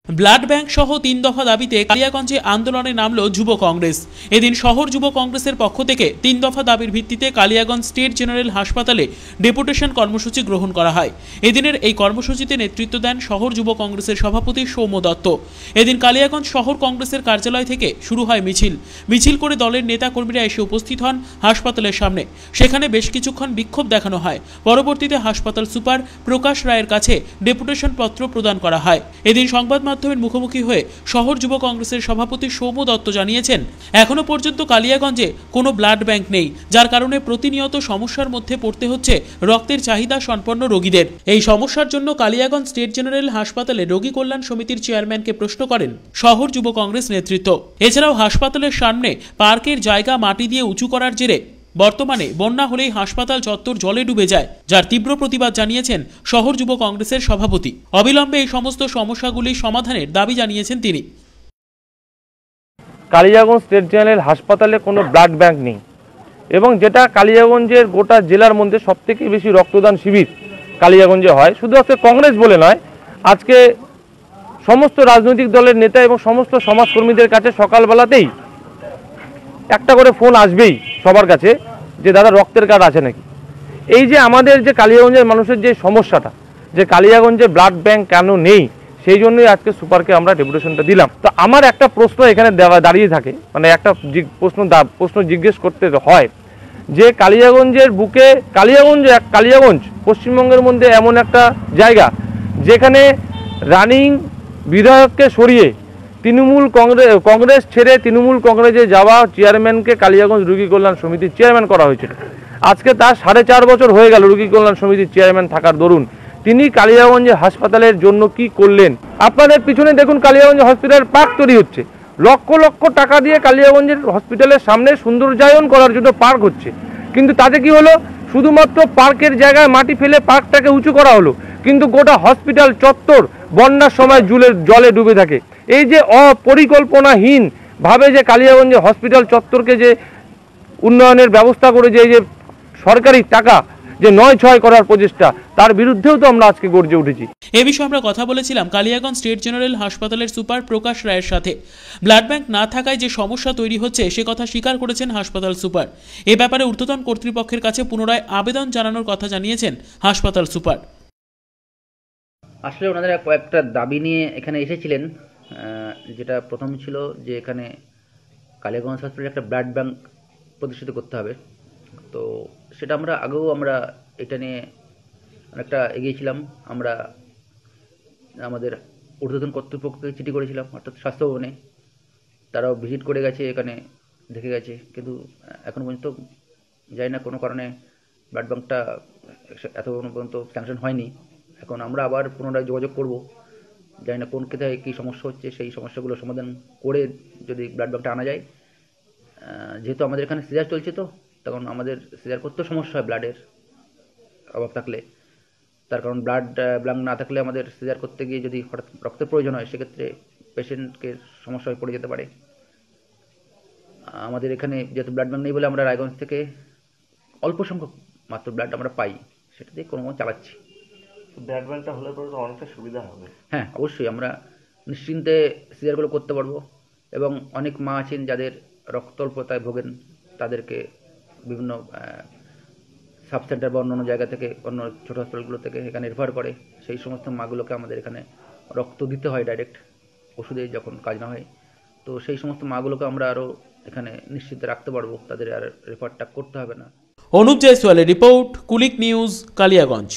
Blood bank সহ 3 দফা দাবিতে কালিয়াগঞ্জে আন্দোলনে নামল যুব কংগ্রেস। এদিন শহর যুব কংগ্রেসের পক্ষ থেকে 3 দফা দাবির ভিত্তিতে কালিয়াগঞ্জ স্টেট জেনারেল হাসপাতালে ডেপুটেশন কর্মসূচি গ্রহণ করা হয়। এদিনের এই কর্মসূচিতে নেতৃত্ব দেন শহর যুব কংগ্রেসের সভাপতি সৌম্য দত্ত। এদিন কালিয়াগঞ্জ শহর কংগ্রেসের কার্যালয় থেকে শুরু হয় মিছিল করে দলের নেতা কর্মীরা এসে উপস্থিত হন হাসপাতালের সামনে। সেখানে বেশ কিছুক্ষণ বিক্ষোভ দেখানো হয়। পরবর্তীতে হাসপাতাল সুপার প্রকাশ রায়ের কাছে ডেপুটেশন পত্র প্রদান করা হয়। এদিন সংবাদ মাধ্যমের মুখোমুখি হয়ে শহর যুব কংগ্রেসের সভাপতি সৌম্য দত্ত জানিয়েছেন, এখনো পর্যন্ত কালিয়াগঞ্জে কোনো ব্লাড ব্যাংক নেই, যার কারণে প্রতিনিয়ত সমস্যার মধ্যে পড়তে হচ্ছে রক্তের চাহিদা সম্পন্ন রোগীদের। এই সমস্যার জন্য কালিয়াগঞ্জ স্টেট জেনারেল হাসপাতালে রোগী কল্যাণ সমিতির চেয়ারম্যানকে প্রশ্ন করেন শহর যুব কংগ্রেস নেতৃত্ব। এছাড়াও হাসপাতালের সামনে পার্কের জায়গা মাটি দিয়ে উঁচু করার জেরে বর্তমানে বন্যা হলেই হাসপাতাল চত্বর জলে ডুবে যায়, যার তীব্র প্রতিবাদ জানিয়েছেন শহর যুব কংগ্রেসের সভাপতি। অবিলম্বে এই সমস্ত সমস্যাগুলি সমাধানের দাবি জানিয়েছেন তিনি। কালিয়াগঞ্জ স্টেট জেনারেল হাসপাতালে কোনো ব্লাড ব্যাংক নেই এবং যেটা কালিয়াগঞ্জের গোটা জেলার মধ্যে সবথেকে বেশি রক্তদান শিবির কালিয়াগঞ্জে হয়। শুধু আজকে কংগ্রেস বলে নয়, আজকে সমস্ত রাজনৈতিক দলের নেতা এবং সমস্ত সমাজকর্মীদের কাছে সকালবেলাতেই একটা করে ফোন আসবেই সবার কাছে যে দাদা রক্তের কার্ড আছে নাকি। এই যে আমাদের যে কালিয়াগঞ্জের মানুষের যে সমস্যাটা, যে কালিয়াগঞ্জে ব্লাড ব্যাংক কেন নেই, সেই জন্যই আজকে সুপারকে আমরা ডেপুটেশনটা দিলাম। তো আমার একটা প্রশ্ন এখানে দাঁড়িয়ে থাকে, মানে একটা প্রশ্ন জিজ্ঞেস করতে হয় যে কালিয়াগঞ্জের বুকে কালিয়াগঞ্জ পশ্চিমবঙ্গের মধ্যে এমন একটা জায়গা যেখানে রানিং বিধায়ককে সরিয়ে কংগ্রেস ছেড়ে তৃণমূল কংগ্রেসে যাওয়া চেয়ারম্যানকে কালিয়াগঞ্জ রোগী কল্যাণ সমিতির চেয়ারম্যান করা হয়েছিল। আজকে তার 4.5 বছর হয়ে গেল রোগী কল্যাণ সমিতির চেয়ারম্যান থাকার দরুন তিনি কালিয়াগঞ্জে হাসপাতালের জন্য কি করলেন। আপনাদের পিছনে দেখুন কালিয়াগঞ্জ হসপিটাল পার্ক তৈরি হচ্ছে, লক্ষ লক্ষ টাকা দিয়ে কালিয়াগঞ্জের হসপিটালের সামনে সৌন্দর্যায়ন করার জন্য পার্ক হচ্ছে, কিন্তু তাতে কি হলো, শুধুমাত্র পার্কের জায়গায় মাটি ফেলে পার্কটাকে উঁচু করা হলো, কিন্তু গোটা হসপিটাল চত্বর বন্যার সময় জলে ডুবে থাকে। এই যে অপরিকল্পনাহীন ভাবে যে কালিয়াগঞ্জে হসপিটাল চত্বরকে যে উন্নয়নের ব্যবস্থা করে যে সরকারি টাকা যে 9-6 করার প্রচেষ্টা, তার বিরুদ্ধেও তো আমরা আজকে গর্জে উঠেছি। এ বিষয়ে আমরা কথা বলেছিলাম কালিয়াগঞ্জ স্টেট জেনারেল হাসপাতালের সুপার প্রকাশ রায়ের সাথে। ব্লাড ব্যাংক না থাকায় যে সমস্যা তৈরি হচ্ছে সে কথা স্বীকার করেছেন হাসপাতাল সুপার। এ ব্যাপারে ঊর্ধ্বতন কর্তৃপক্ষের কাছে পুনরায় আবেদন জানানোর কথা জানিয়েছেন হাসপাতাল সুপার। আসলে ওনাদের কয়েকটা দাবি নিয়ে এখানে এসেছিলেন। যেটা প্রথম ছিল যে এখানে কালিয়াগঞ্জ হসপিটালে একটা ব্লাড ব্যাংক প্রতিষ্ঠিত করতে হবে। তো সেটা আমরা এটা নিয়ে অনেকটা এগিয়েছিলাম। আমরা আমাদের ঊর্ধ্বতন কর্তৃপক্ষকে চিঠি করেছিলাম, অর্থাৎ স্বাস্থ্য ভবনে। তারাও ভিজিট করে গেছে, এখানে দেখে গেছে, কিন্তু এখন পর্যন্ত জানি না কোনো কারণে ব্লাড ব্যাংকটা এতক্ষণ পর্যন্ত স্যাংশন হয়নি। এখন আমরা আবার পুনরায় যোগাযোগ করব, জানি না কোন কোথায় কী সমস্যা হচ্ছে, সেই সমস্যাগুলো সমাধান করে যদি ব্লাড ব্যাংকটা আনা যায়। যেহেতু আমাদের এখানে সিজার চলছে, তো তখন আমাদের সিজার করতেও সমস্যা হয় ব্লাডের অভাব থাকলে। তার কারণ ব্লাড ব্যাংক না থাকলে আমাদের সিজার করতে গিয়ে যদি হঠাৎ রক্তের প্রয়োজন হয়, সেক্ষেত্রে পেশেন্টকে সমস্যা হয়ে পড়ে যেতে পারে। আমাদের এখানে যেহেতু ব্লাড ব্যাংক নেই বলে আমরা রায়গঞ্জ থেকে অল্প সংখ্যক মাত্র ব্লাড আমরা পাই, সেটা দিয়ে কোনো চালাচ্ছি। ব্লাড ব্যাংকটা হলে পরে তো অনেকটা সুবিধা হবে। হ্যাঁ, অবশ্যই আমরা নিশ্চিন্তে সিজারগুলো করতে পারবো। এবং অনেক মা আছেন যাদের রক্তাল্পতায় ভোগেন, তাদেরকে বিভিন্ন সাব সেন্টার বা অন্য জায়গা থেকে, অন্য ছোটো হসপিটালগুলো থেকে এখানে রেফার করে। সেই সমস্ত মাগুলোকে আমাদের এখানে রক্ত দিতে হয় ডাইরেক্ট, ওষুধে যখন কাজ না হয়। তো সেই সমস্ত মাগুলোকে আমরা আরও এখানে নিশ্চিত রাখতে পারবো, তাদের আর রেফারটা করতে হবে না। অনুপ জয়সওয়ালের রিপোর্ট, কুলিক নিউজ, কালিয়াগঞ্জ।